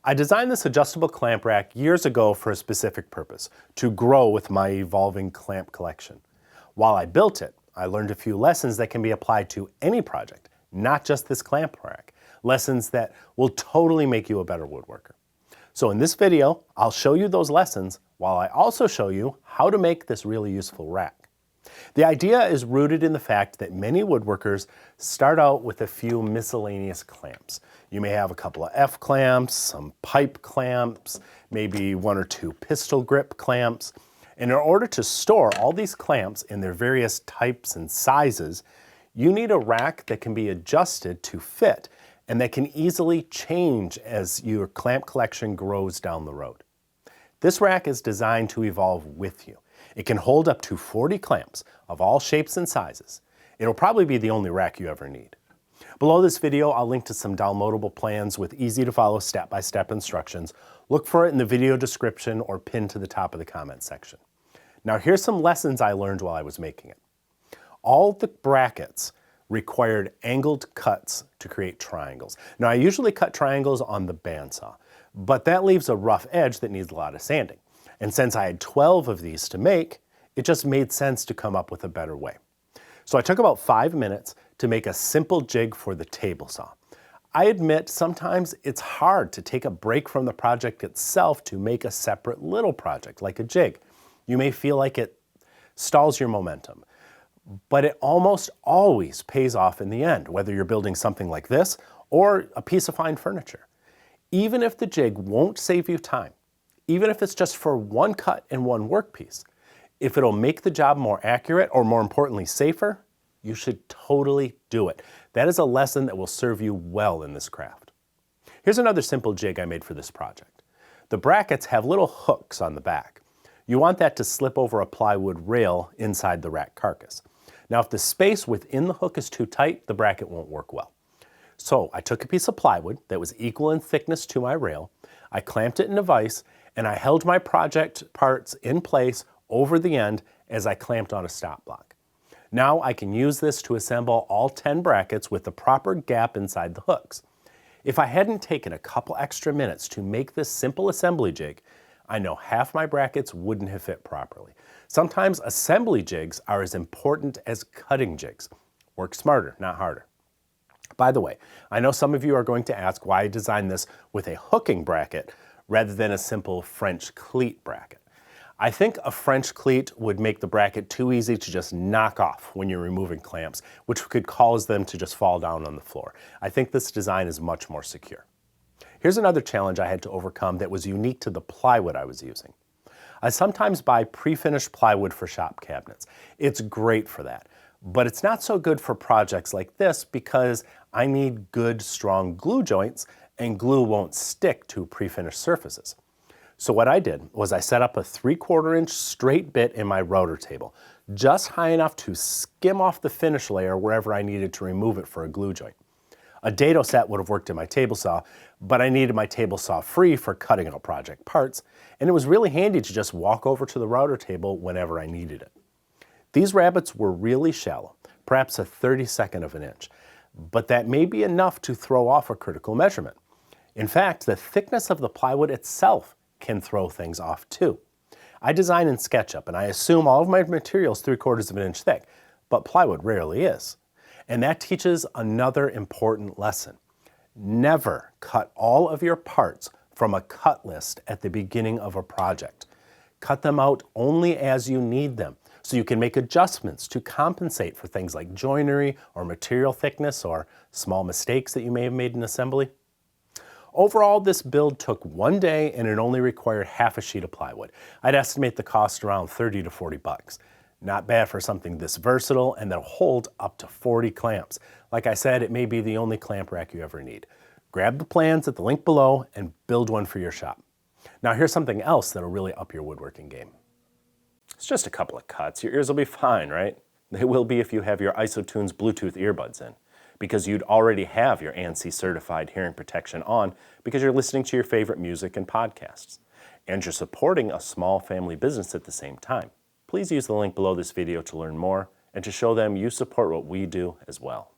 I designed this adjustable clamp rack years ago for a specific purpose, to grow with my evolving clamp collection. While I built it, I learned a few lessons that can be applied to any project, not just this clamp rack. Lessons that will totally make you a better woodworker. So in this video, I'll show you those lessons while I also show you how to make this really useful rack. The idea is rooted in the fact that many woodworkers start out with a few miscellaneous clamps. You may have a couple of F clamps, some pipe clamps, maybe one or two pistol grip clamps. And in order to store all these clamps in their various types and sizes, you need a rack that can be adjusted to fit and that can easily change as your clamp collection grows down the road. This rack is designed to evolve with you. It can hold up to 40 clamps of all shapes and sizes. It'll probably be the only rack you ever need. Below this video, I'll link to some downloadable plans with easy to follow step-by-step instructions. Look for it in the video description or pinned to the top of the comment section. Now here's some lessons I learned while I was making it. All the brackets required angled cuts to create triangles. Now I usually cut triangles on the bandsaw, but that leaves a rough edge that needs a lot of sanding. And since I had 12 of these to make, it just made sense to come up with a better way. So I took about 5 minutes to make a simple jig for the table saw. I admit sometimes it's hard to take a break from the project itself to make a separate little project like a jig. You may feel like it stalls your momentum, but it almost always pays off in the end, whether you're building something like this or a piece of fine furniture. Even if the jig won't save you time, even if it's just for one cut and one workpiece, if it'll make the job more accurate or more importantly safer, you should totally do it. That is a lesson that will serve you well in this craft. Here's another simple jig I made for this project. The brackets have little hooks on the back. You want that to slip over a plywood rail inside the rack carcass. Now if the space within the hook is too tight, the bracket won't work well. So I took a piece of plywood that was equal in thickness to my rail, I clamped it in a vise, and I held my project parts in place over the end as I clamped on a stop block. Now I can use this to assemble all 10 brackets with the proper gap inside the hooks. If I hadn't taken a couple extra minutes to make this simple assembly jig, I know half my brackets wouldn't have fit properly. Sometimes assembly jigs are as important as cutting jigs. Work smarter, not harder. By the way, I know some of you are going to ask why I designed this with a hooking bracket rather than a simple French cleat bracket. I think a French cleat would make the bracket too easy to just knock off when you're removing clamps, which could cause them to just fall down on the floor. I think this design is much more secure. Here's another challenge I had to overcome that was unique to the plywood I was using. I sometimes buy pre-finished plywood for shop cabinets. It's great for that, but it's not so good for projects like this because I need good, strong glue joints and glue won't stick to pre-finished surfaces. So what I did was I set up a 3/4 inch straight bit in my router table, just high enough to skim off the finish layer wherever I needed to remove it for a glue joint. A dado set would have worked in my table saw, but I needed my table saw free for cutting out project parts, and it was really handy to just walk over to the router table whenever I needed it. These rabbets were really shallow, perhaps a 32nd of an inch, but that may be enough to throw off a critical measurement. In fact, the thickness of the plywood itself can throw things off too. I design in SketchUp and I assume all of my materials 3/4 of an inch thick, but plywood rarely is. And that teaches another important lesson. Never cut all of your parts from a cut list at the beginning of a project. Cut them out only as you need them, so you can make adjustments to compensate for things like joinery or material thickness or small mistakes that you may have made in assembly. Overall, this build took 1 day and it only required half a sheet of plywood. I'd estimate the cost around 30 to 40 bucks. Not bad for something this versatile and that'll hold up to 40 clamps. Like I said, it may be the only clamp rack you ever need. Grab the plans at the link below and build one for your shop. Now here's something else that'll really up your woodworking game. It's just a couple of cuts. Your ears will be fine, right? They will be if you have your IsoTunes Bluetooth earbuds in, because you'd already have your ANSI certified hearing protection on because you're listening to your favorite music and podcasts. And you're supporting a small family business at the same time. Please use the link below this video to learn more and to show them you support what we do as well.